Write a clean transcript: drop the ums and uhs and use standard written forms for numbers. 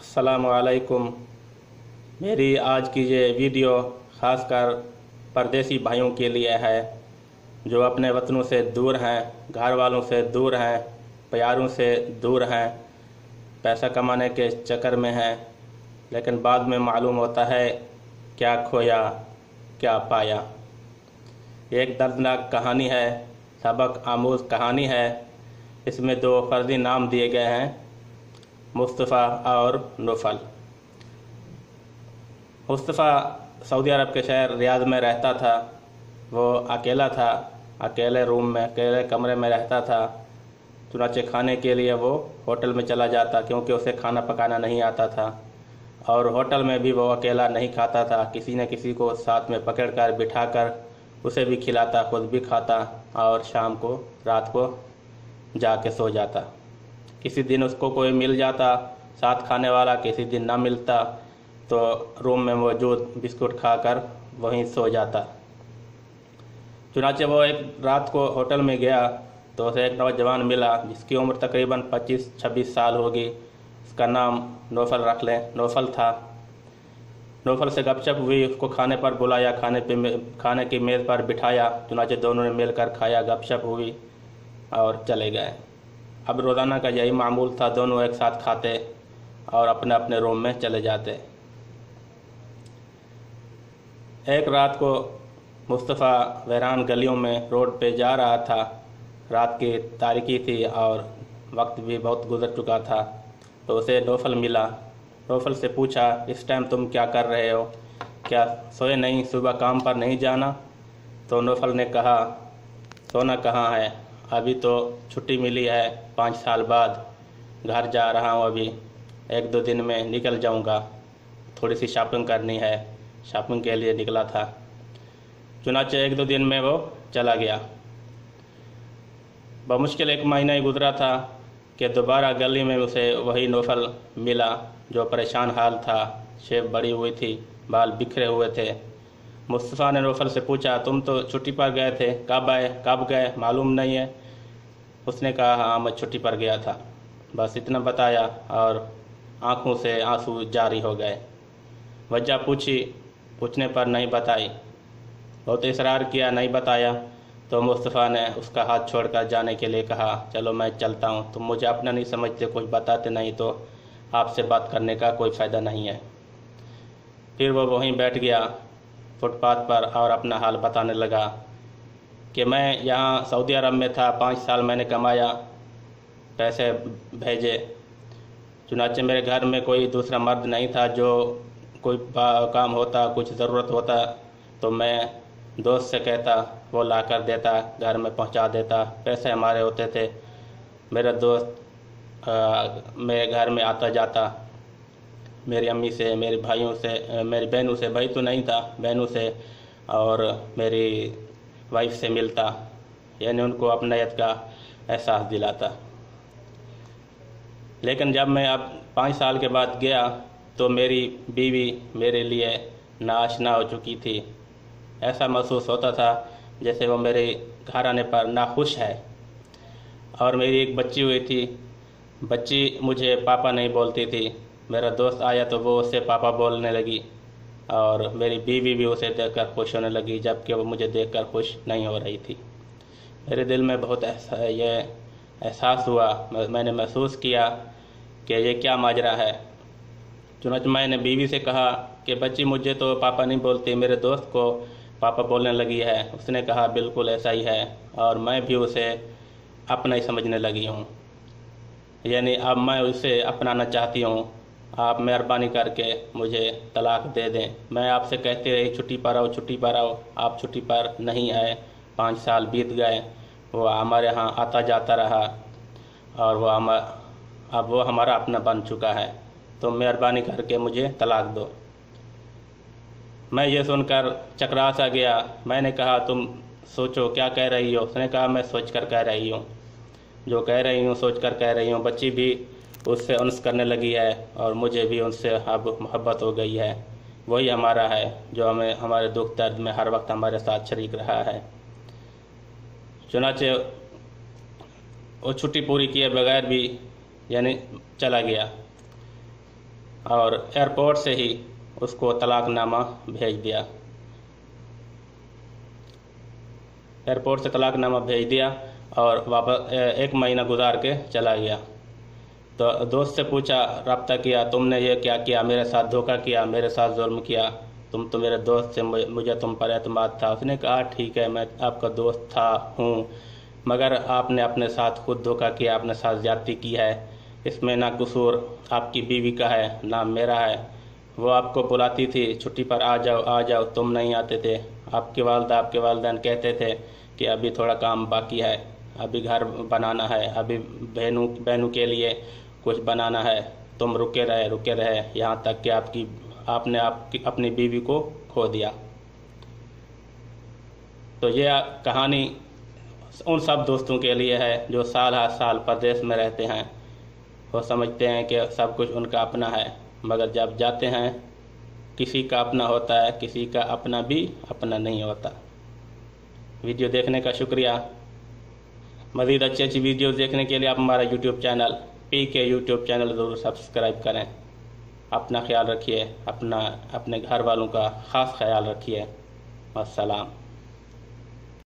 अस्सलामुअलैकुम। मेरी आज की ये वीडियो ख़ासकर परदेसी भाइयों के लिए है जो अपने वतनों से दूर हैं, घर वालों से दूर हैं, प्यारों से दूर हैं, पैसा कमाने के चक्कर में हैं, लेकिन बाद में मालूम होता है क्या खोया क्या पाया। एक दर्दनाक कहानी है, सबक आमूज़ कहानी है। इसमें दो फर्जी नाम दिए गए हैं, मुस्तफ़ा और नौफल। मुस्तफ़ा सऊदी अरब के शहर रियाद में रहता था। वो अकेला था, अकेले रूम में, अकेले कमरे में रहता था। चुनाचे खाने के लिए वो होटल में चला जाता, क्योंकि उसे खाना पकाना नहीं आता था। और होटल में भी वो अकेला नहीं खाता था, किसी न किसी को साथ में पकड़कर बिठाकर उसे भी खिलाता, खुद भी खाता और शाम को रात को जाके सो जाता। किसी दिन उसको कोई मिल जाता साथ खाने वाला, किसी दिन ना मिलता तो रूम में मौजूद बिस्कुट खाकर वहीं सो जाता। चुनाचे वो एक रात को होटल में गया तो उसे एक नौजवान मिला जिसकी उम्र तकरीबन 25-26 साल होगी। उसका नाम नौफल रख लें, नौफल था। नौफल से गपशप हुई, उसको खाने पर बुलाया, खाने की मेज़ पर बिठाया। चुनाचे दोनों ने मिलकर खाया, गपशप हुई और चले गए। अब रोज़ाना का यही मामूल था, दोनों एक साथ खाते और अपने अपने रूम में चले जाते। एक रात को मुस्तफ़ा वीरान गलियों में रोड पे जा रहा था। रात की तारीकी थी और वक्त भी बहुत गुजर चुका था। तो उसे नौफल मिला। नौफल से पूछा, इस टाइम तुम क्या कर रहे हो? क्या सोए नहीं? सुबह काम पर नहीं जाना? तो नौफल ने कहा, सोना कहाँ है, अभी तो छुट्टी मिली है, 5 साल बाद घर जा रहा हूँ। अभी 1-2 दिन में निकल जाऊँगा, थोड़ी सी शॉपिंग करनी है, शॉपिंग के लिए निकला था। चुनाचे 1-2 दिन में वो चला गया। बमुश्किल 1 महीना ही गुजरा था कि दोबारा गली में उसे वही नौफल मिला जो परेशान हाल था। शेव बड़ी हुई थी, बाल बिखरे हुए थे। मुस्तफ़ा ने नौफल से पूछा, तुम तो छुट्टी पर गए थे, कब आए, कब गए, मालूम नहीं है? उसने कहा, हाँ मैं छुट्टी पर गया था, बस इतना बताया और आंखों से आंसू जारी हो गए। वजह पूछी, पूछने पर नहीं बताई। बहुत इसरार किया, नहीं बताया तो मुस्तफ़ा ने उसका हाथ छोड़कर जाने के लिए कहा, चलो मैं चलता हूँ, तुम मुझे अपना नहीं समझते, कुछ बताते नहीं तो आपसे बात करने का कोई फ़ायदा नहीं है। फिर वो वहीं बैठ गया फुटपाथ पर और अपना हाल बताने लगा कि मैं यहाँ सऊदी अरब में था, 5 साल मैंने कमाया, पैसे भेजे। चुनाचे मेरे घर में कोई दूसरा मर्द नहीं था, जो कोई काम होता, कुछ ज़रूरत होता तो मैं दोस्त से कहता, वो ला कर देता, घर में पहुंचा देता। पैसे हमारे होते थे। मेरा दोस्त मेरे घर में आता जाता, मेरी अम्मी से, मेरे भाइयों से, मेरी बहनों से, भाई तो नहीं था, बहनों से और मेरी वाइफ से मिलता, यानी उनको अपनायत का एहसास दिलाता। लेकिन जब मैं अब 5 साल के बाद गया तो मेरी बीवी मेरे लिए नाआशना हो चुकी थी। ऐसा महसूस होता था जैसे वो मेरे घर आने पर नाखुश है। और मेरी एक बच्ची हुई थी, बच्ची मुझे पापा नहीं बोलती थी। मेरा दोस्त आया तो वो उससे पापा बोलने लगी और मेरी बीवी भी उसे देखकर खुश होने लगी, जबकि वो मुझे देखकर खुश नहीं हो रही थी। मेरे दिल में बहुत ये एहसास हुआ, मैंने महसूस किया कि ये क्या माजरा है। चुनांचे मैंने बीवी से कहा कि बच्ची मुझे तो पापा नहीं बोलती, मेरे दोस्त को पापा बोलने लगी है। उसने कहा, बिल्कुल ऐसा ही है और मैं भी उसे अपना ही समझने लगी हूँ, यानी अब मैं उसे अपनाना चाहती हूँ। आप मेहरबानी करके मुझे तलाक दे दें। मैं आपसे कहती रही छुट्टी पर आओ, छुट्टी पर आओ, आप छुट्टी पर नहीं आए, 5 साल बीत गए, वो हमारे यहाँ आता जाता रहा और अब वो हमारा अपना बन चुका है, तो मेहरबानी करके मुझे तलाक दो। मैं ये सुनकर चकरा सा गया। मैंने कहा, तुम सोचो क्या कह रही हो? उसने कहा, मैं सोच कर कह रही हूँ, जो कह रही हूँ सोच कर कह रही हूँ। बच्ची भी उससे उनस करने लगी है और मुझे भी उनसे अब मोहब्बत हो गई है। वही हमारा है जो हमें हमारे दुख दर्द में हर वक्त हमारे साथ शरीक रहा है। चुनाचे वो छुट्टी पूरी किए बगैर भी यानी चला गया। और एयरपोर्ट से ही उसको तलाकनामा भेज दिया। एयरपोर्ट से तलाकनामा भेज दिया और वापस 1 महीना गुजार के चला गया। तो दोस्त से पूछा, रब्ता किया, तुमने ये क्या किया, मेरे साथ धोखा किया, मेरे साथ जुल्म किया, तुम तो मेरे दोस्त से, मुझे तुम पर एतमाद था। उसने कहा, ठीक है, मैं आपका दोस्त था हूँ, मगर आपने अपने साथ खुद धोखा किया, अपने साथ ज्यादती की है। इसमें ना कसूर आपकी बीवी का है ना मेरा है। वो आपको बुलाती थी, छुट्टी पर आ जाओ आ जाओ, तुम नहीं आते थे। आपके वालदा आपके वालिदैन कहते थे कि अभी थोड़ा काम बाकी है, अभी घर बनाना है, अभी बहनों के लिए कुछ बनाना है। तुम रुके रहे यहाँ तक कि आपने अपनी बीवी को खो दिया। तो ये कहानी उन सब दोस्तों के लिए है जो साल हर साल परदेश में रहते हैं। वो समझते हैं कि सब कुछ उनका अपना है, मगर जब जाते हैं किसी का अपना होता है, किसी का अपना भी अपना नहीं होता। वीडियो देखने का शुक्रिया। मज़ीद अच्छी वीडियोज़ देखने के लिए आप हमारा YouTube channel PK YouTube channel ज़रूर सब्सक्राइब करें। अपना ख्याल रखिए, अपने घर वालों का ख़ास ख्याल रखिए। अस्सलाम।